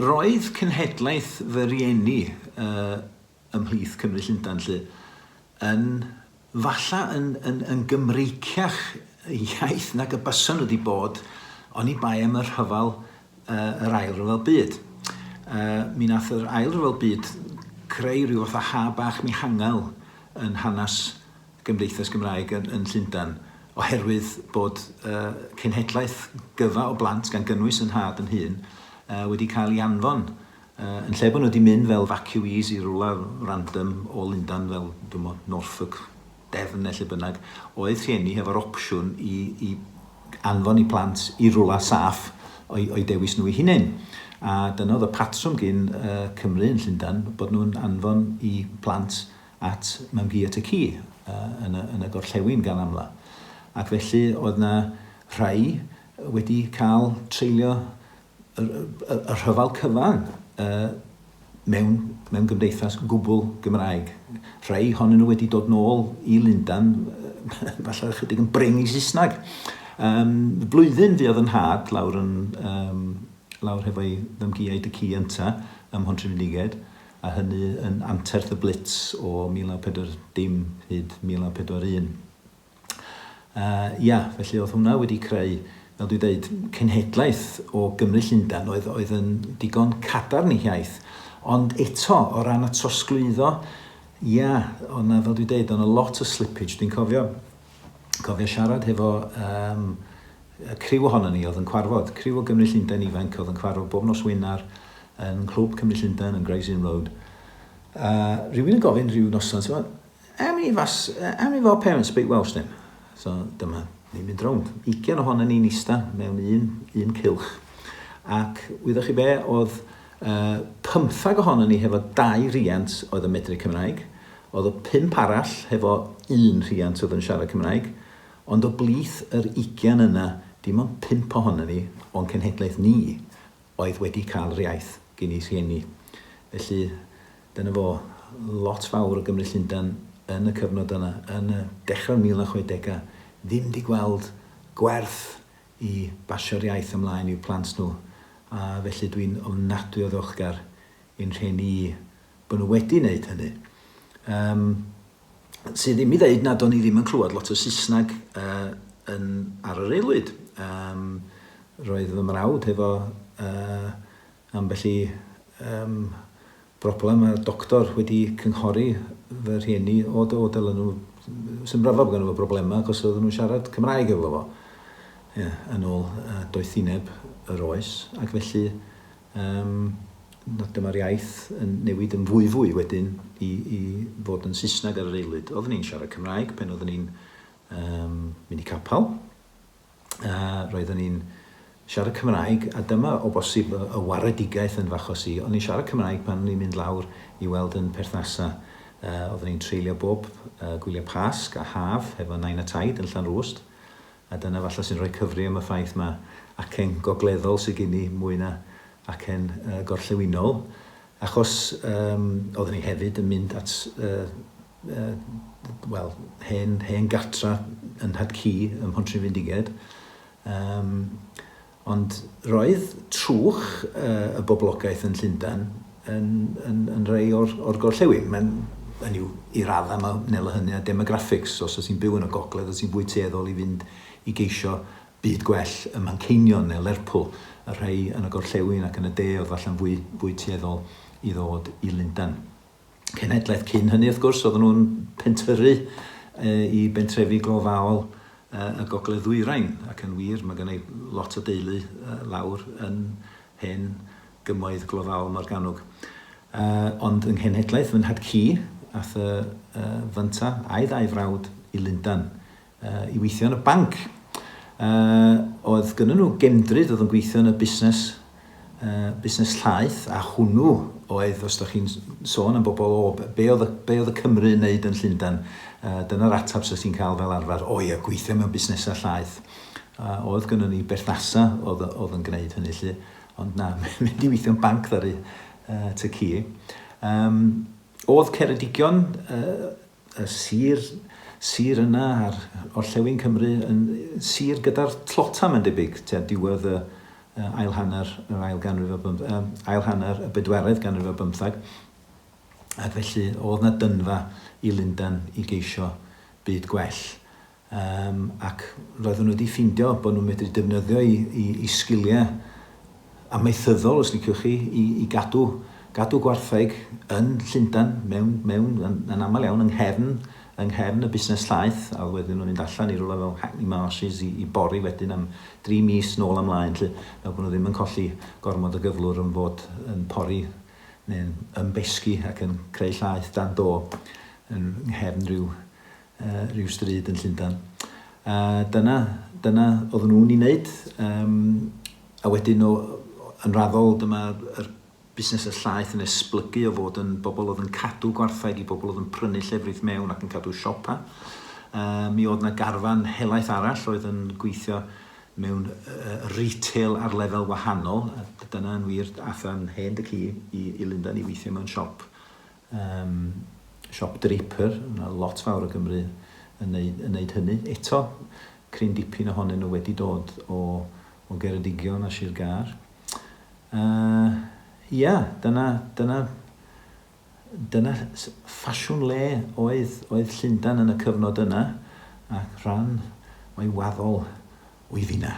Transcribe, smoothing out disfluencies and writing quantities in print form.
roedd cenhedlaeth fy rieni ymhlith Cymru Llundain yn falla yn gymreiciach iaith nag y byson wedi bod oni bai am yr hyfal yr ail ryfel byd. Mi nath yr ail ryfel byd creu rhyw fath o ha bach mihangel yn hanes Gymdeithas Gymraeg yn Llundain oherwydd bod cenhedlaeth gyfa o blant gan gynnwys yn had yn hun wedi cael ei anfon. Yn lle bod nhw wedi mynd fel evacuees i rwla random o Llundain fel Norfolk, Devon neu lle bynnag, oedd rhieni efo'r opsiwn i anfon i plant i rwla saff o'i dewis nhw eu hunain. A dyna oedd y patrwm gyn Cymru yn Llundain bod nhw'n anfon i plant at Mamgu at y Ci yn y gorllewin gan amla. Ac felly oedd yna rhai wedi cael treulio yr rhyfal cyfan mewn gymdeithas gwbl Gymraeg. Rhai honyn nhw wedi dod nôl i Llundain, falle chydig yn breng i Saesneg. Blwyddyn fi oedd yn had lawr hefo'i ddymgiaid y Ci ynta ym Mhontrefnigaid, a hynny yn Anterth y Blitz o 1940 hyd 1941. Felly oedd hwnna wedi creu, fel dwi'n dweud, cenhedlaeth o Gymru Llundain oedd yn digon cadarn ei hiaith. Ond eto, o ran y trosglwyddo, oedd na, fel dwi'n dweud, oedd na lot o slippage. Dwi'n cofio siarad hefo criw ohono ni oedd yn cwarfod. Criw o Gymru Llundain ifanc oedd yn cwarfod bob nos Wener yn Clwb Cymru Llundain yn Gray's Inn Road. Rhywun yn gofyn rhyw noson, how many of our parents speak Welsh then? So dyma, ni'n mynd rownd. 20 ohono ni'n ista mewn un cylch. Ac wyddwch chi be, oedd 15 ohono ni hefo 2 rhiant oedd yn medru Cymraeg. Oedd y 5 arall hefo 1 rhiant oedd yn siarad Cymraeg. Ond o blith yr 20 yna, dim ond 5 ohono ni o'n cenhedlaeth ni oedd wedi cael yr iaith gen i rhieni. Felly, dyna fo, lot fawr o Gymru Llundain yn y cyfnod yna, yn y dechrau'r 1960au, ddim wedi gweld gwerth i basio'r iaith ymlaen i'w plant nhw. A felly dwi'n ofnadwy o ddiolchgar i'n rhieni bod nhw wedi wneud hynny. Sydd ddim i ddeud nad o'n i ddim yn clywed lot o Saesneg ar yr aelwyd. Roedd fy mrawd hefo ambell i broblem, a doctor wedi cynghori fy rhieni o dylen nhw, sy'n brafod gan nhw broblemau, achos oedden nhw'n siarad Cymraeg efo fo. Yn ôl doethineb yr oes, ac felly dyma'r iaith yn newid yn fwy wedyn i fod yn Saesneg ar yr aelwyd. Oedden ni'n siarad Cymraeg pen oedden ni'n mynd i capel. Roedden ni'n siarad Cymraeg, a dyma o bosib y waredigaeth yn fachos i. O'n i'n siarad Cymraeg pan ni'n mynd lawr i weld yn perthnasa. Oedden ni'n treulio bob gwyliau Pasg a Haf hefo Nain a Taid yn Llanrwst. A dyna falle sy'n rhoi cyfri am y ffaith mae acen gogleddol sydd gen i mwy na acen gorllewinol. Achos oedden ni hefyd yn mynd at hen gartra yn Nhad Cu ym Mhontrefnigaid. Ond roedd trwch y boblogaeth yn Llundain yn rhai o'r gorllewin. Yn i radda mae nela hynny a demographics, os oes ti'n byw yn y gogledd, os ti'n fwy tueddol i fynd i geisio byd gwell y Manceinion neu Lerpwl, y rhai yn y gorllewin ac yn y de oedd falle'n fwy tueddol i ddod i Llundain. Cenhedlaeth cyn hynny, wrth gwrs, oedden nhw'n pentyrru i bentrefi glofal y gogledd ddwyrain, ac yn wir, mae gen i lot o deulu lawr yn hen gymoedd glofal Morgannwg. Ond yng nghenhedlaeth fy Nhad Cu, ath fynta a'i 2 frawd i Llundain i weithio yn y banc. Oedd gynnyn nhw gemdryd oedd yn gweithio yn y busnes llaeth, a hwnnw oedd, os da chi'n sôn am bobl o be oedd y Cymru yn wneud yn Llundain, dyna'r atab sy'n ti'n cael fel arfer, gweithio mewn busnesau llaeth. Oedd gynnyn ni berthnasa oedd yn gwneud hynny lle, ond na, mynd i weithio'n banc ddari ty Cu. Oedd Ceredigion, y sir yna a'r orllewin Cymru, yn sir gyda'r tlota mae'n debyg, diwedd ail hanner y bedwaredd ganrif o 15. Ac felly oedd na dynfa i Lundain i geisio byd gwell. Ac roedden nhw wedi ffindio bod nhw'n medru defnyddio i sgiliau amaethyddol, os liciwch chi, i gadw gwartheg yn Llundain, yn aml iawn, yng nghefn y busnes llaeth, a wedyn nhw'n mynd allan i rhywle fel Hackney Marshes i bori wedyn am 3 mis nôl ymlaen, fel bod nhw ddim yn colli gormod o gyflwr yn fod yn pori neu'n ymbesgu ac yn creu llaeth dan do yn nghefn rhyw stryd yn Llundain. Dyna oedden nhw'n ei wneud, a wedyn yn raddol dyma busnes y llaeth yn esblygu o fod yn bobl oedd yn cadw gwartheg i bobl oedd yn prynu llefrith mewn ac yn cadw siopa. Mi oedd na garfan helaeth arall oedd yn gweithio mewn retail ar lefel wahanol. Dyna yn wir athan hen dy ci i Lundain i weithio mewn siop draper. Yna lot fawr o Gymru yn neud hynny. Eto, cryn dipyn ohonyn nhw wedi dod o Geredigion a Sir Gar. Dyna ffasiwn le oedd Llundain yn y cyfnod yna, ac rhan o'i waddol o'i fina.